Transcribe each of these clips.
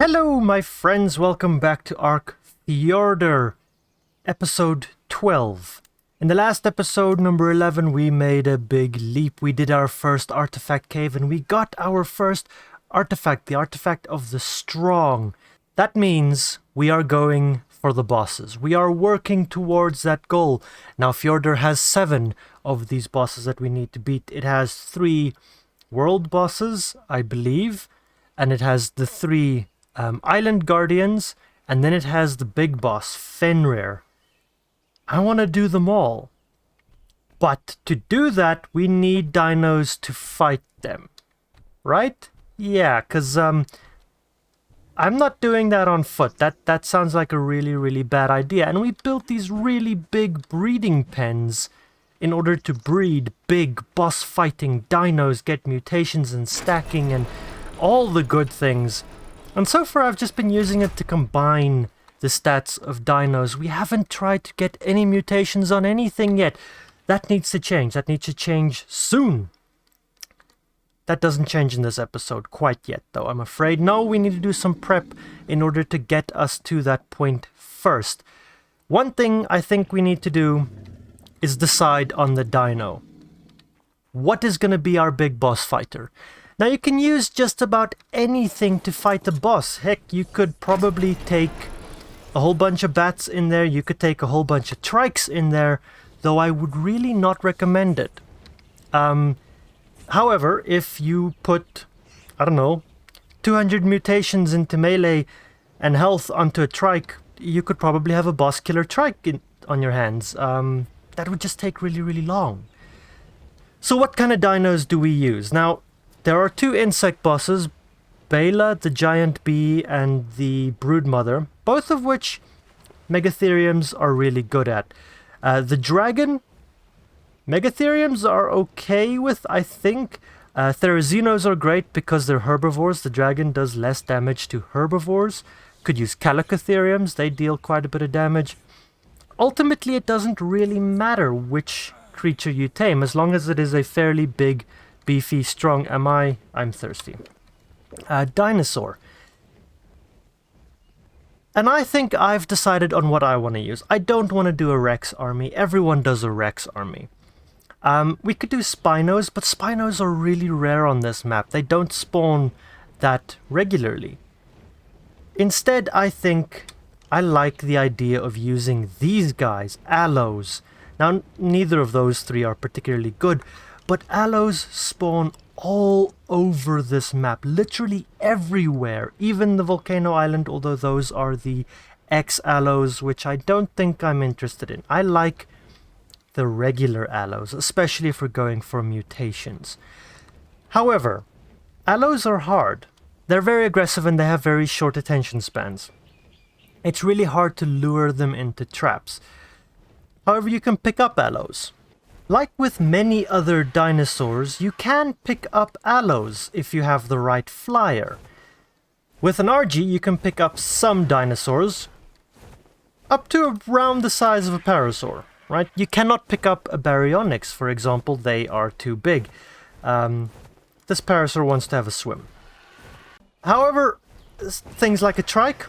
Hello, my friends. Welcome back to Ark Fjordur, episode 12. In the last episode, number 11, we made a big leap. We did our first artifact cave and we got our first artifact, the artifact of the strong. That means we are going for the bosses. We are working towards that goal. Now, Fjordur has 7 of these bosses that we need to beat. It has 3 world bosses, I believe, and it has the 3 island guardians, and then it has the big boss, Fenrir. I want to do them all. But to do that, we need dinos to fight them. Right? Yeah, because I'm not doing that on foot. That sounds like a really bad idea. And we built these really big breeding pens in order to breed big boss fighting dinos, get mutations and stacking and all the good things. And so far I've just been using it to combine the stats of dinos. We haven't tried to get any mutations on anything yet. That needs to change. That needs to change soon. That doesn't change in this episode quite yet, though, I'm afraid. No, we need to do some prep in order to get us to that point first. One thing I think we need to do is decide on the dino. What is going to be our big boss fighter? Now, you can use just about anything to fight a boss. Heck, you could probably take a whole bunch of bats in there. You could take a whole bunch of trikes in there, though I would really not recommend it. However, if you put, I don't know, 200 mutations into melee and health onto a trike, you could probably have a boss killer trike on your hands. That would just take really long. So what kind of dinos do we use? Now, there are 2 insect bosses, Bela, the giant bee, and the broodmother, both of which Megatheriums are really good at. The dragon, Megatheriums are okay with, I think. Therazinos are great because they're herbivores. The dragon does less damage to herbivores. Could use Calicotheriums, they deal quite a bit of damage. Ultimately, it doesn't really matter which creature you tame, as long as it is a fairly big, beefy, strong, I'm thirsty. Dinosaur. And I think I've decided on what I want to use. I don't want to do a Rex army. Everyone does a Rex army. We could do Spinos, but Spinos are really rare on this map. They don't spawn that regularly. Instead, I think I like the idea of using these guys, Allos. Now, neither of those 3 are particularly good, but Allos spawn all over this map, literally everywhere, even the Volcano Island, although those are the X-Allos, which I don't think I'm interested in. I like the regular Allos, especially if we're going for mutations. However, Allos are hard. They're very aggressive and they have very short attention spans. It's really hard to lure them into traps. However, you can pick up Allos. Like with many other dinosaurs, you can pick up Allos if you have the right flyer. With an RG, you can pick up some dinosaurs up to around the size of a parasaur, right? You cannot pick up a baryonyx, for example. They are too big. This parasaur wants to have a swim. However, things like a trike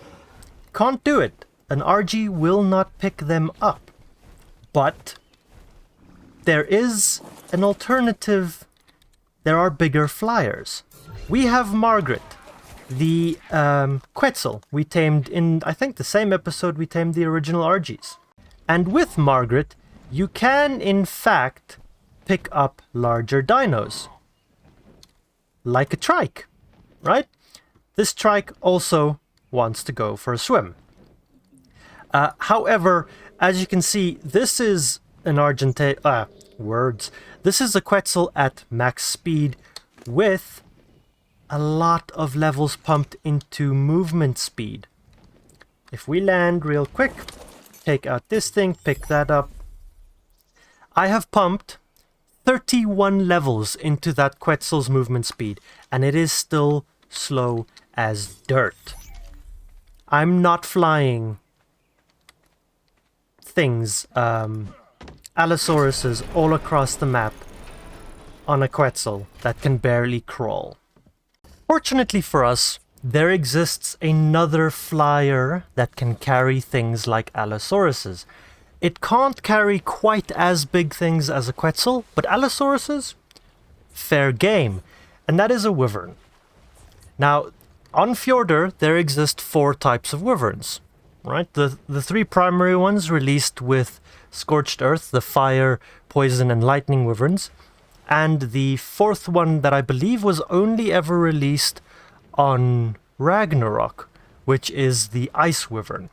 can't do it. An RG will not pick them up. But there is an alternative. There are bigger flyers. We have Margaret, the Quetzal. We tamed in, I think, the same episode we tamed the original RGs. And with Margaret, you can, in fact, pick up larger dinos. Like a trike, right? This trike also wants to go for a swim. However, as you can see, this is an This is a Quetzal at max speed with a lot of levels pumped into movement speed. If we land real quick, take out this thing, pick that up. I have pumped 31 levels into that Quetzal's movement speed, and it is still slow as dirt. I'm not flying things, Allosauruses all across the map on a Quetzal that can barely crawl. Fortunately for us, there exists another flyer that can carry things like Allosauruses. It can't carry quite as big things as a Quetzal, but Allosauruses, fair game. And that is a Wyvern. Now, on Fjordur, there exist 4 types of Wyverns, right? The 3 primary ones released with Scorched Earth, the Fire, Poison, and Lightning Wyverns. And the 4th one that I believe was only ever released on Ragnarok, which is the Ice Wyvern.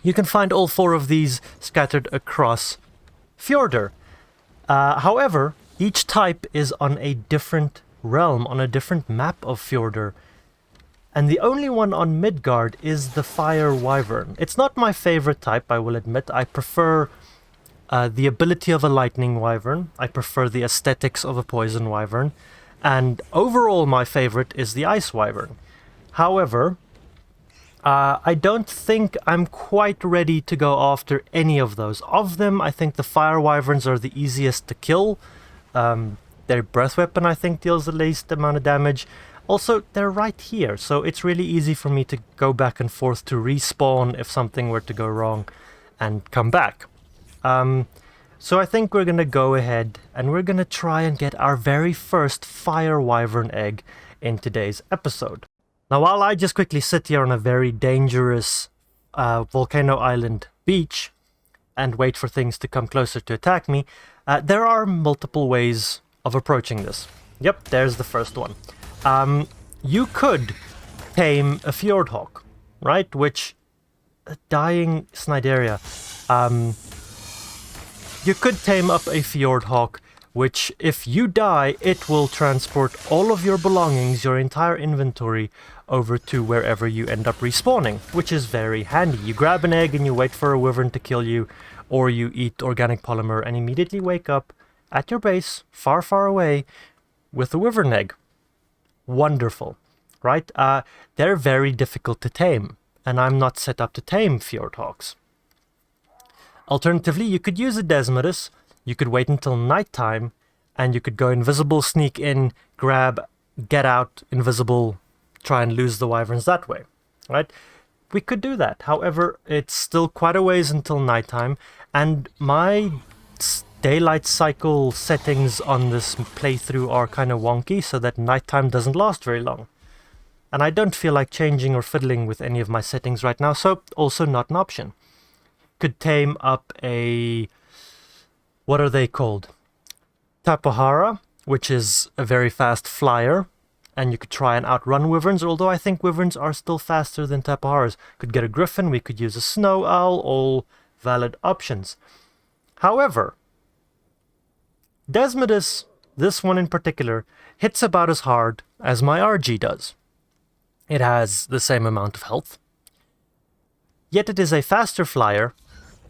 You can find all 4 of these scattered across Fjordur. However, each type is on a different realm, on a different map of Fjordur. And the only one on Midgard is the Fire Wyvern. It's not my favorite type, I will admit. I prefer the ability of a Lightning Wyvern. I prefer the aesthetics of a Poison Wyvern. And overall, my favorite is the Ice Wyvern. However, I don't think I'm quite ready to go after any of those. Of them, I think the Fire Wyverns are the easiest to kill. Their breath weapon, I think, deals the least amount of damage. Also, they're right here, so it's really easy for me to go back and forth to respawn if something were to go wrong and come back. So I think we're going to go ahead and we're going to try and get our very first Fire Wyvern egg in today's episode. Now, while I just quickly sit here on a very dangerous volcano island beach and wait for things to come closer to attack me, there are multiple ways of approaching this. Yep, there's the first one. You could tame a Fjordhawk, right? Which, dying Snideria. You could tame up a Fjordhawk, which, if you die, it will transport all of your belongings, your entire inventory, over to wherever you end up respawning, which is very handy. You grab an egg and you wait for a wyvern to kill you, or you eat organic polymer and immediately wake up at your base, far, far away, with a wyvern egg. Wonderful, right? They're very difficult to tame, and I'm not set up to tame Fjordhawks. Alternatively, you could use a Desmodus, you could wait until nighttime, and you could go invisible, sneak in, grab, get out, invisible, try and lose the wyverns that way, right? We could do that. However, it's still quite a ways until nighttime, and my daylight cycle settings on this playthrough are kind of wonky, so that nighttime doesn't last very long. And I don't feel like changing or fiddling with any of my settings right now, so also not an option. Could tame up a... what are they called? Tapahara, which is a very fast flyer, and you could try and outrun wyverns, although I think wyverns are still faster than Tapaharas. Could get a griffin, we could use a snow owl, all valid options. However, Desmodus, this one in particular, hits about as hard as my RG does. It has the same amount of health, yet it is a faster flyer,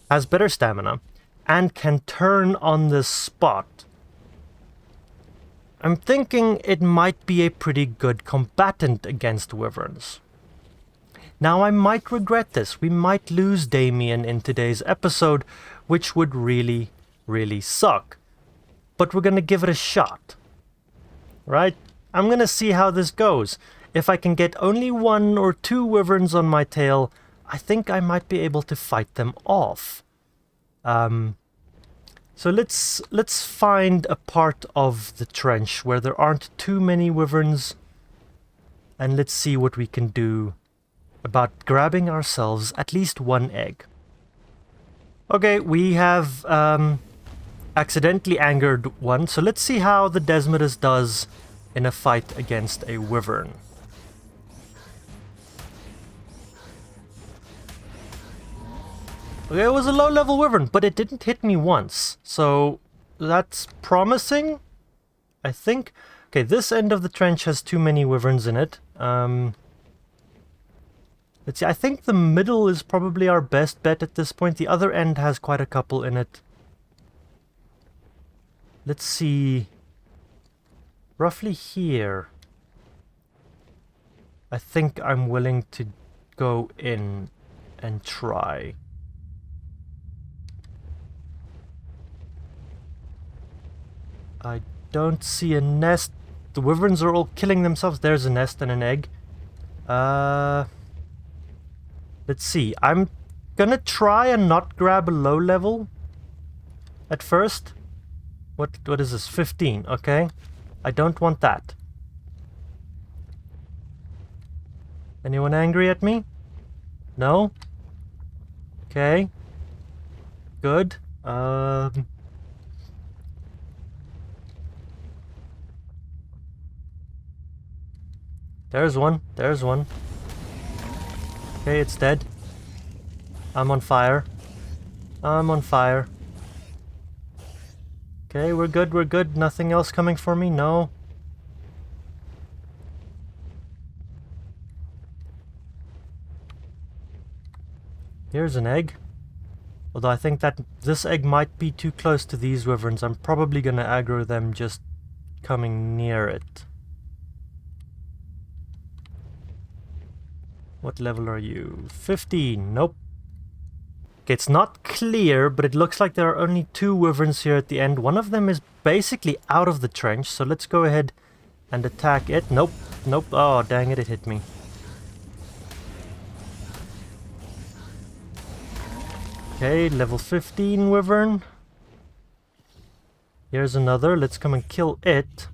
has better stamina, and can turn on the spot. I'm thinking it might be a pretty good combatant against wyverns. Now, I might regret this. We might lose Damien in today's episode, which would really, really suck. But we're going to give it a shot, right? I'm going to see how this goes. If I can get only 1 or 2 wyverns on my tail, I think I might be able to fight them off. So let's find a part of the trench where there aren't too many wyverns, and let's see what we can do about grabbing ourselves at least 1 egg. Okay, we have accidentally angered one, so let's see how the Desmodus does in a fight against a wyvern. Okay, it was a low-level wyvern, but it didn't hit me once, so that's promising, I think. Okay, this end of the trench has too many wyverns in it. Let's see, I think the middle is probably our best bet at this point. The other end has quite a couple in it. Let's see. Roughly here. I think I'm willing to go in and try. I don't see a nest. The wyverns are all killing themselves. There's a nest and an egg. Let's see. I'm gonna try and not grab a low level at first. What is this? 15, okay. I don't want that. Anyone angry at me? No? Okay. Good. There's one. There's one. Okay, it's dead. I'm on fire. I'm on fire. Okay, we're good, we're good. Nothing else coming for me? No. Here's an egg. Although I think that this egg might be too close to these wyverns. I'm probably gonna aggro them just coming near it. What level are you? 15. Nope. Okay, it's not clear, but it looks like there are only 2 wyverns here at the end. One of them is basically out of the trench, so let's go ahead and attack it. Nope. Nope. Oh, dang it, it hit me. Okay, level 15 wyvern. Here's another. Let's come and kill it.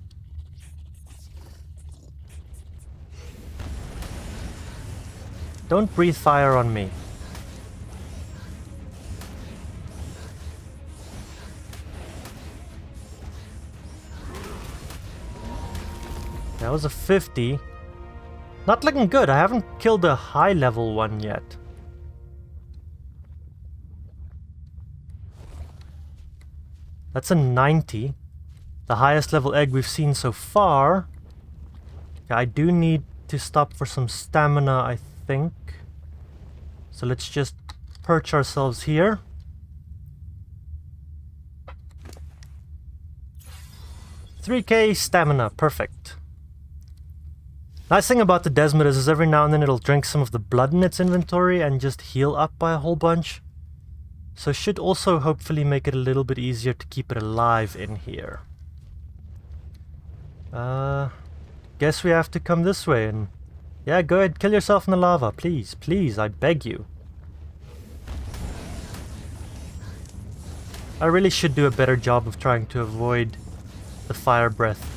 Don't breathe fire on me. That was a 50. Not looking good. I haven't killed a high level one yet. That's a 90. The highest level egg we've seen so far. Okay, I do need to stop for some stamina, I think. So let's just perch ourselves here. $3K stamina, perfect. Nice thing about the Desmodus is every now and then it'll drink some of the blood in its inventory and just heal up by a whole bunch. So should also hopefully make it a little bit easier to keep it alive in here. Guess we have to come this way and... Yeah, go ahead, kill yourself in the lava, please, please, I beg you. I really should do a better job of trying to avoid the fire breath.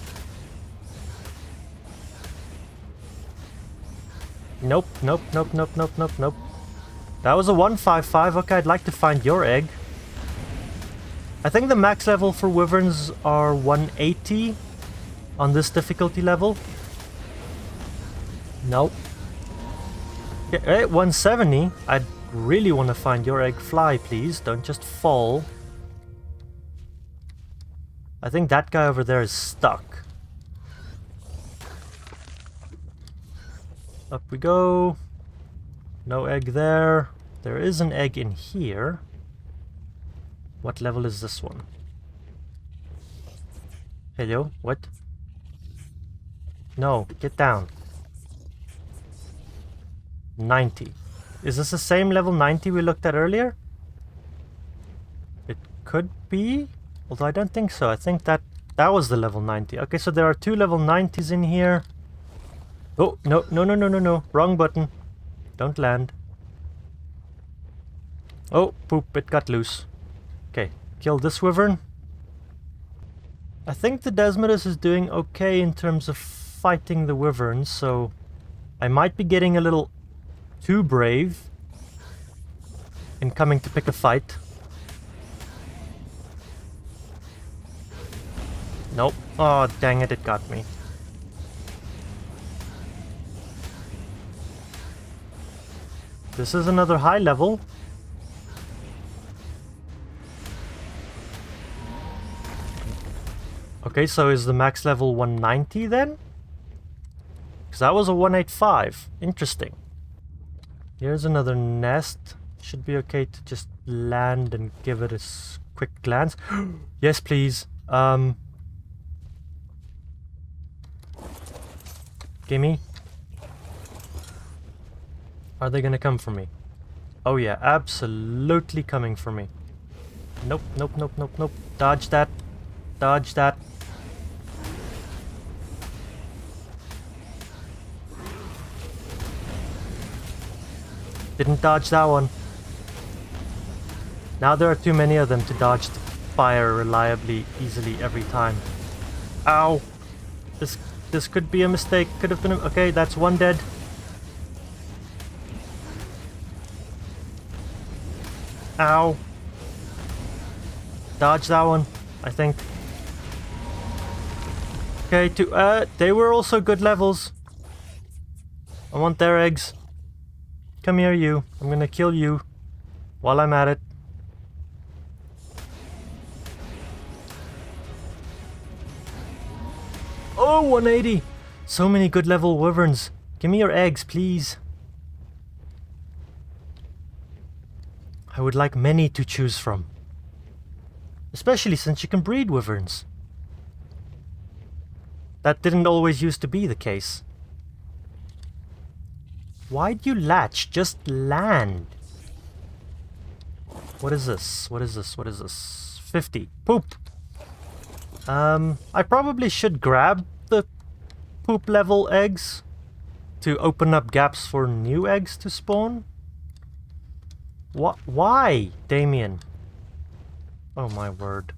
Nope, nope, nope, nope, nope, nope, nope. That was a 155. Okay, I'd like to find your egg. I think the max level for wyverns are 180 on this difficulty level. Nope. Okay, 170. I'd really want to find your egg. Fly, please. Don't just fall. I think that guy over there is stuck. Up we go. No egg there. There is an egg in here. What level is this one? Hello? What? No, get down. 90. Is this the same level 90 we looked at earlier? It could be. Although I don't think so. I think that was the level 90. Okay, so there are 2 level 90s in here. Oh, no, no, no, no, no, no. Wrong button. Don't land. Oh, poop, it got loose. Okay, kill this wyvern. I think the Desmodus is doing okay in terms of fighting the wyverns, so I might be getting a little too brave in coming to pick a fight. Nope. Oh, dang it, it got me. This is another high level. Okay, so is the max level 190 then? Because that was a 185. Interesting. Here's another nest. Should be okay to just land and give it a quick glance. Yes, please. Gimme. Are they gonna come for me? Oh yeah, absolutely coming for me. Nope, nope, nope, nope, nope. Dodge that. Dodge that. Didn't dodge that one. Now there are too many of them to dodge the fire reliably, easily every time. Ow! This could be a mistake. Could have been a... Okay, that's one dead. Ow! Dodge that one, I think. Okay, they were also good levels. I want their eggs. Come here, you. I'm gonna kill you while I'm at it. Oh, 180! So many good level wyverns. Give me your eggs, please. I would like many to choose from. Especially since you can breed wyverns. That didn't always used to be the case. Why'd you latch? Just land. What is this? What is this? What is this? 50. Poop! I probably should grab the poop level eggs to open up gaps for new eggs to spawn. What? Why, Damien? Oh my word.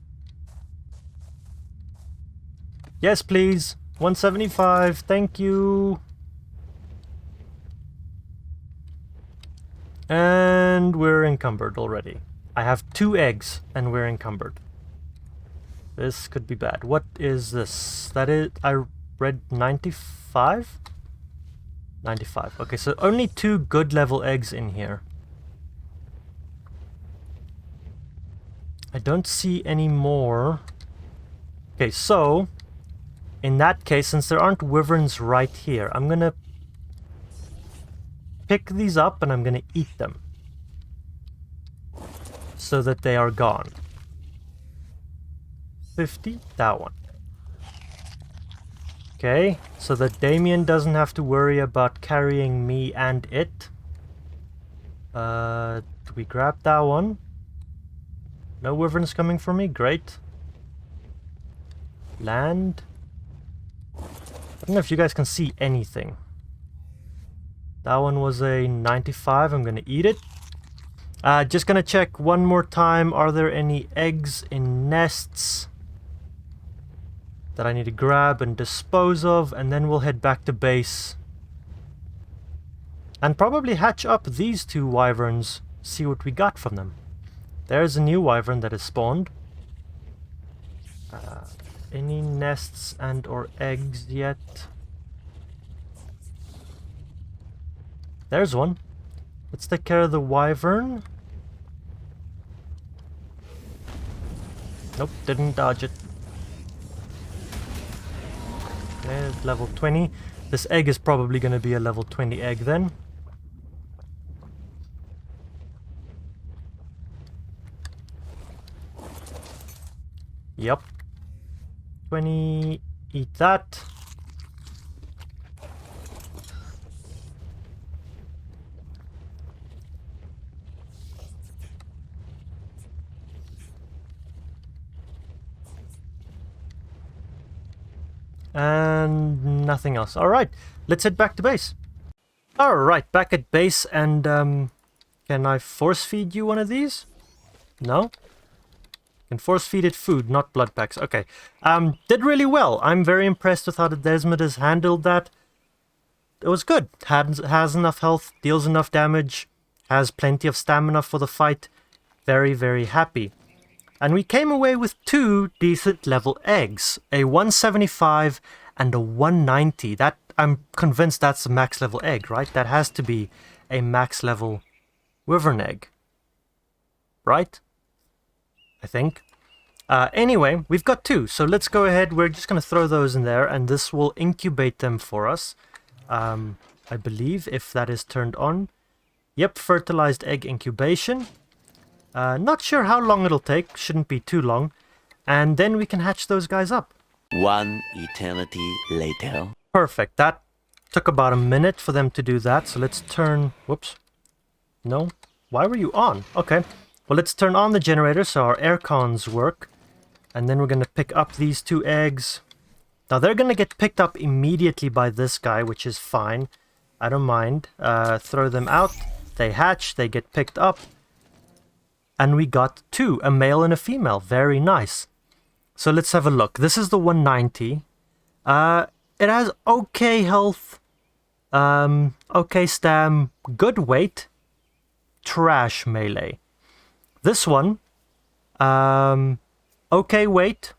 Yes, please. 175. Thank you. And we're encumbered already. I have 2 eggs and we're encumbered. This could be bad. What is this? That is... I read 95? 95. Okay, so only 2 good level eggs in here. I don't see any more. Okay, so... in that case, since there aren't wyverns right here, I'm gonna pick these up and I'm gonna eat them. So that they are gone. 50, that one. Okay, so that Damien doesn't have to worry about carrying me and it. Do we grab that one? No wyverns coming for me? Great. Land. I don't know if you guys can see anything. That one was a 95. I'm gonna eat it. Just gonna check one more time. Are there any eggs in nests that I need to grab and dispose of? And then we'll head back to base. And probably hatch up these 2 wyverns. See what we got from them. There's a new wyvern that has spawned. Any nests and or eggs yet? There's one. Let's take care of the wyvern. Nope, didn't dodge it. Okay, level 20. This egg is probably going to be a level 20 egg then. Yep. 20. Eat that. And nothing else. Alright, let's head back to base. Alright, back at base, and can I force feed you one of these? No? Can force feed it food, not blood packs. Okay. Did really well. I'm very impressed with how the Desmodus handled that. It was good. Has enough health, deals enough damage, has plenty of stamina for the fight. Very, very happy. And we came away with 2 decent level eggs. A 175 and a 190. That, I'm convinced that's a max level egg, right? That has to be a max level wyvern egg. Right? I think. Anyway, we've got 2, so let's go ahead. We're just going to throw those in there, and this will incubate them for us. I believe, if that is turned on. Yep, fertilized egg incubation. Not sure how long it'll take, shouldn't be too long. And then we can hatch those guys up. 1 eternity later. Perfect, that took about a minute for them to do that, so let's turn... Whoops. No? Why were you on? Okay. Well, let's turn on the generator so our air cons work. And then we're going to pick up these 2 eggs. Now, they're going to get picked up immediately by this guy, which is fine. I don't mind. Throw them out. They hatch, they get picked up. And we got 2, a male and a female. Very nice. So let's have a look. This is the 190. It has okay health, okay stam, good weight, trash melee. This one, okay weight,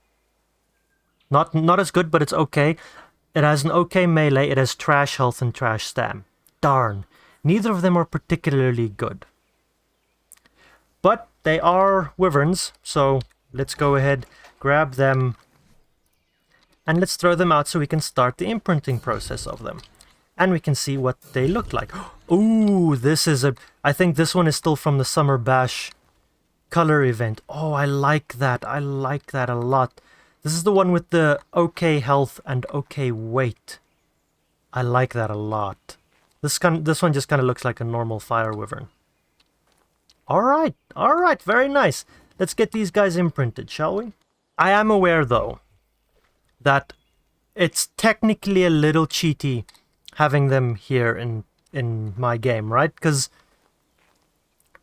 not as good, but it's okay. It has an okay melee, it has trash health and trash stam. Darn, neither of them are particularly good. But they are wyverns, so let's go ahead, grab them, and let's throw them out so we can start the imprinting process of them. And we can see what they look like. Ooh, this is I think this one is still from the Summer Bash color event. Oh, I like that. I like that a lot. This is the one with the okay health and okay weight. I like that a lot. This one just kind of looks like a normal fire wyvern. Alright, very nice. Let's get these guys imprinted, shall we? I am aware, though, that it's technically a little cheaty having them here in my game, right? Because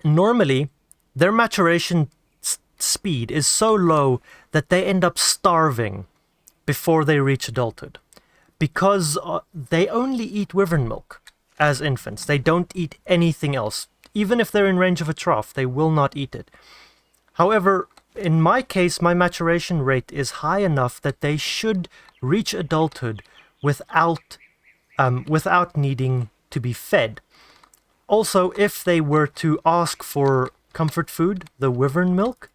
normally their maturation speed is so low that they end up starving before they reach adulthood. Because they only eat wyvern milk as infants. They don't eat anything else. Even if they're in range of a trough, they will not eat it. However, in my case, my maturation rate is high enough that they should reach adulthood without needing to be fed. Also, if they were to ask for comfort food, the wyvern milk,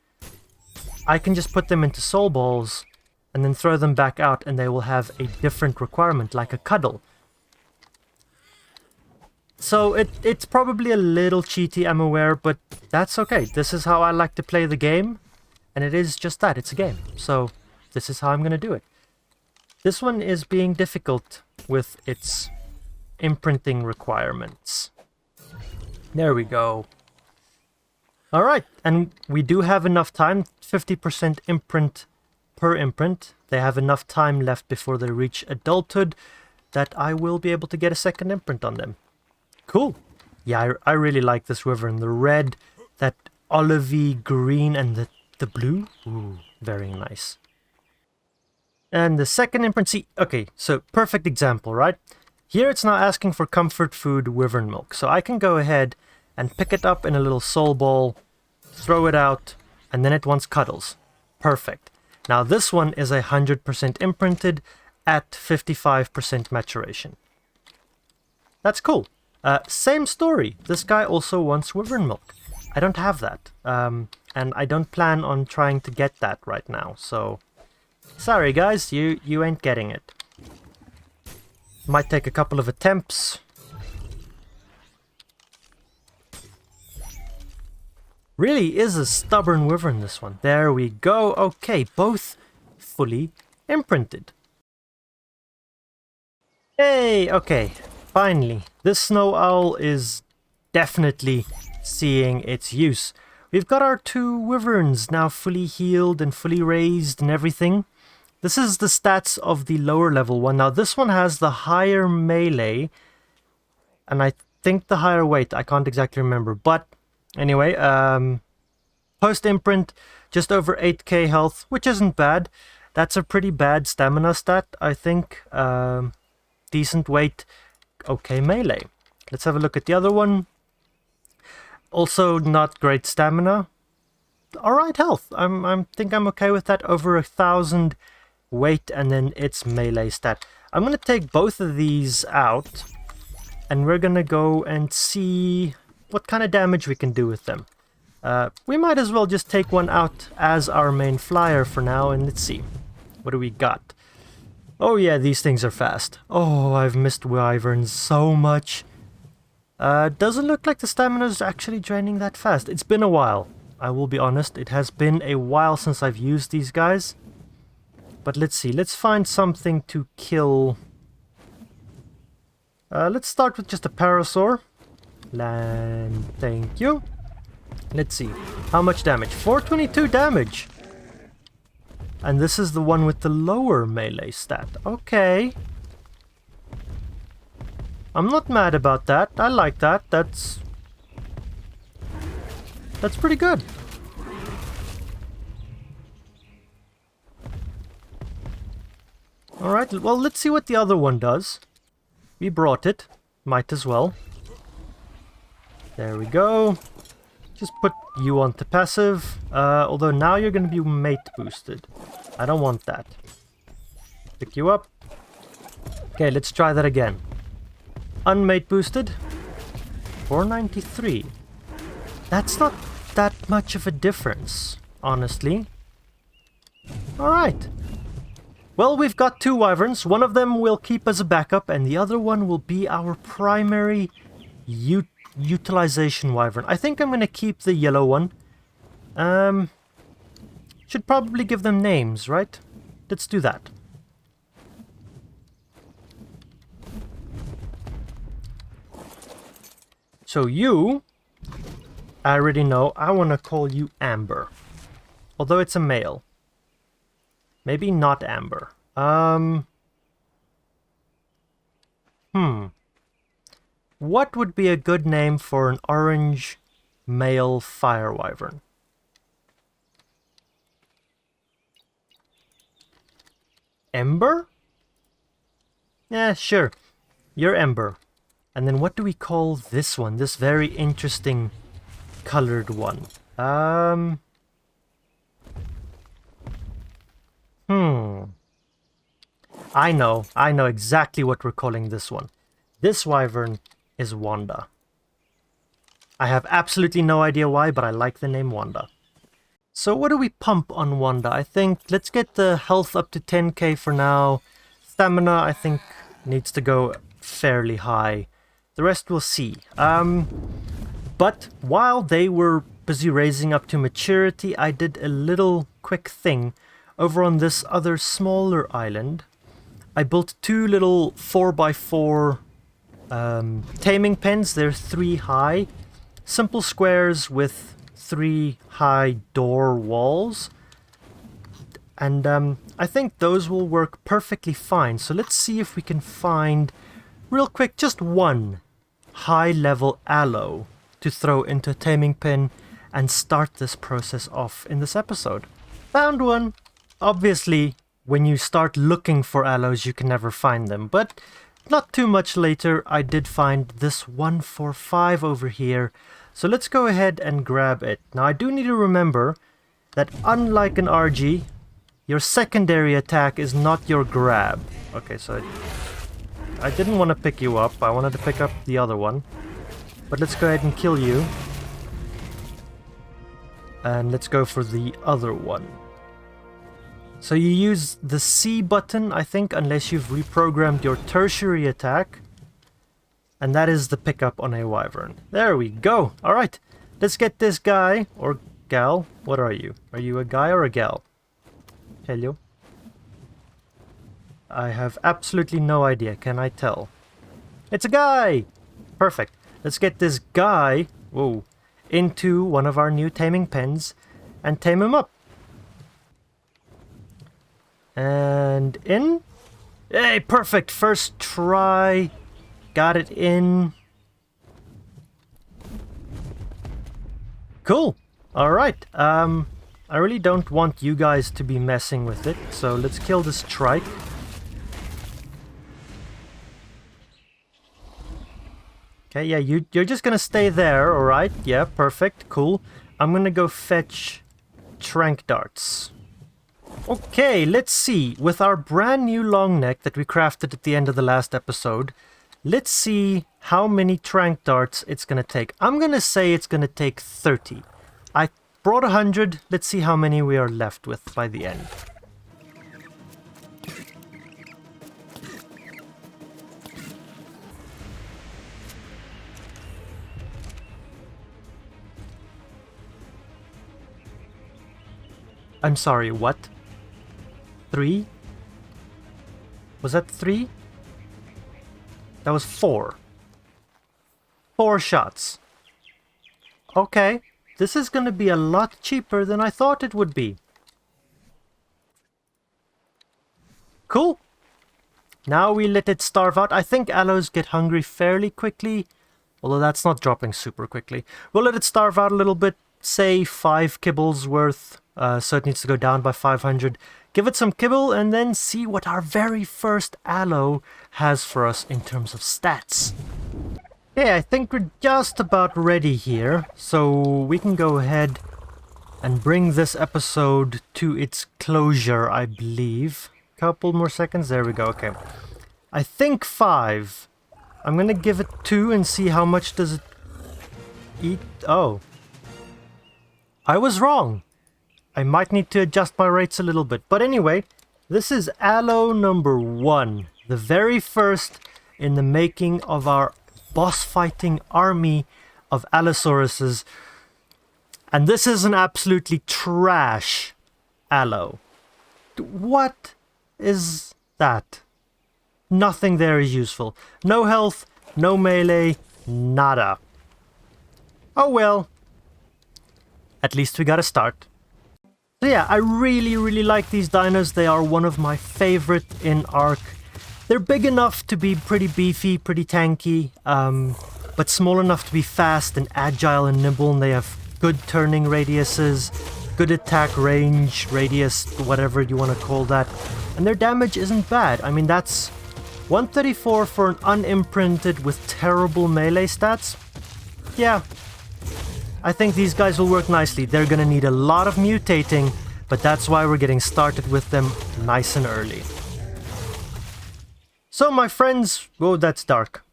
I can just put them into soul balls and then throw them back out, and they will have a different requirement, like a cuddle. So it's probably a little cheaty, I'm aware, but that's okay. This is how I like to play the game, and it is just that, it's a game. So this is how I'm going to do it. This one is being difficult with its imprinting requirements. There we go. Alright, and we do have enough time, 50% imprint per imprint. They have enough time left before they reach adulthood that I will be able to get a second imprint on them. Cool. Yeah, I really like this wyvern. The red, that olivey green, and the blue. Ooh, very nice. And the second imprint, see, okay, so perfect example, right? Here it's now asking for comfort food wyvern milk. So I can go ahead and pick it up in a little soul ball, throw it out, and then it wants cuddles. Perfect. Now this one is 100% imprinted at 55% maturation. That's cool. Same story. This guy also wants wyvern milk. I don't have that. And I don't plan on trying to get that right now. So, sorry guys, you ain't getting it. Might take a couple of attempts. Really is a stubborn wyvern, this one. There we go. Okay, both fully imprinted. Hey, okay. Finally, this snow owl is definitely seeing its use. We've got our 2 wyverns now fully healed and fully raised and everything. This is the stats of the lower level one. Now this one has the higher melee and I think the higher weight. I can't exactly remember, but anyway, post imprint just over 8k health, which isn't bad. That's a pretty bad stamina stat, I think. Decent weight. Okay, melee. Let's have a look at the other one. Also not great stamina. Alright health. I think I'm okay with that. Over 1,000 weight and then its melee stat. I'm gonna take both of these out and we're gonna go and see what kind of damage we can do with them. We might as well just take one out as our main flyer for now, and let's see. What do we got? Oh yeah, these things are fast. Oh, I've missed wyverns so much. Doesn't look like the stamina's actually draining that fast. It's been a while, I will be honest. It has been a while since I've used these guys. But let's see, let's find something to kill. Let's start with just a parasaur. Land, thank you. Let's see, how much damage? 422 damage! And this is the one with the lower melee stat. Okay. I'm not mad about that. I like that. That's That's pretty good. Alright, well, let's see what the other one does. We brought it. Might as well. There we go. Just put you onto passive. Although now you're going to be mate boosted. I don't want that. Pick you up. Okay, let's try that again. Unmate boosted. 493. That's not that much of a difference, honestly. Alright. Well, we've got 2 wyverns. One of them will keep as a backup, and the other one will be our primary utilization wyvern. I think I'm going to keep the yellow one. Should probably give them names, right? Let's do that. So you, I already know, I want to call you Amber. Although it's a male. Maybe not Amber. What would be a good name for an orange male fire wyvern? Ember? Yeah, sure. You're Ember. And then what do we call this one? This very interesting colored one. I know exactly what we're calling this one. This wyvern is Wanda. I have absolutely no idea why, but I like the name Wanda. So what do we pump on Wanda? I think let's get the health up to 10k for now. Stamina, I think, needs to go fairly high. The rest we'll see. But while they were busy raising up to maturity, I did a little quick thing over on this other smaller island. I built 2 little 4x4 taming pens. They're 3 high. Simple squares with 3 high door walls. And I think those will work perfectly fine. So let's see if we can find, real quick, just one high-level aloe to throw into a taming pen and start this process off in this episode. Found one! Obviously, when you start looking for aloes, you can never find them. But not too much later, I did find this 145 over here. So let's go ahead and grab it. Now, I do need to remember that unlike an RG, your secondary attack is not your grab. Okay, so I didn't want to pick you up. I wanted to pick up the other one. But let's go ahead and kill you. And let's go for the other one. So you use the C button, I think, unless you've reprogrammed your tertiary attack. And that is the pickup on a wyvern. There we go. Alright, let's get this guy, or gal. What are you? Are you a guy or a gal? Hello? I have absolutely no idea. Can I tell? It's a guy! Perfect. Let's get this guy, whoa, into one of our new taming pens and tame him up. And in. Hey, perfect. First try. Got it in. Cool. Alright. I really don't want you guys to be messing with it. So let's kill this trike. Okay, yeah, you're just gonna stay there, alright? Yeah, perfect. Cool. I'm gonna go fetch trank darts. Okay, let's see. With our brand new long neck that we crafted at the end of the last episode, let's see how many trank darts it's going to take. I'm going to say it's going to take 30. I brought 100. Let's see how many we are left with by the end. I'm sorry, what? 3? Was that 3? That was 4. 4 shots. Okay, this is going to be a lot cheaper than I thought it would be. Cool. Now we let it starve out. I think aloes get hungry fairly quickly, although that's not dropping super quickly. We'll let it starve out a little bit, say 5 kibbles worth, so it needs to go down by 500. Give it some kibble and then see what our very first aloe has for us in terms of stats. Okay, I think we're just about ready here, so we can go ahead and bring this episode to its closure, I believe. Couple more seconds, there we go, okay. I think 5. I'm gonna give it 2 and see how much does it eat. Oh. I was wrong. I might need to adjust my rates a little bit. But anyway, this is aloe number 1. The very first in the making of our boss fighting army of Allosauruses. And this is an absolutely trash aloe. What is that? Nothing there is useful. No health, no melee, nada. Oh well. At least we got a start. So yeah, I really like these dinos. They are one of my favorite in Ark. They're big enough to be pretty beefy, pretty tanky, but small enough to be fast and agile and nimble, and they have good turning radiuses, good attack range, radius, whatever you want to call that. And their damage isn't bad. I mean, that's 134 for an unimprinted with terrible melee stats. Yeah. I think these guys will work nicely. They're gonna need a lot of mutating, but that's why we're getting started with them nice and early. So my friends... Oh, that's dark.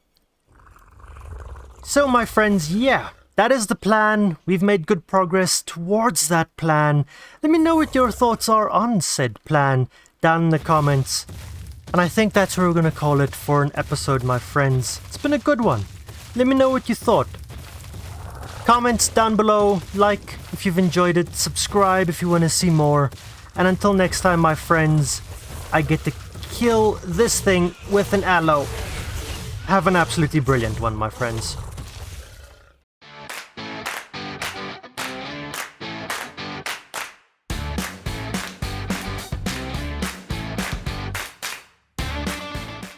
So my friends, yeah, that is the plan. We've made good progress towards that plan. Let me know what your thoughts are on said plan down in the comments. And I think that's where we're gonna call it for an episode, my friends. It's been a good one. Let me know what you thought. Comments down below, like if you've enjoyed it, subscribe if you want to see more, and until next time my friends, I get to kill this thing with an aloe. Have an absolutely brilliant one, my friends.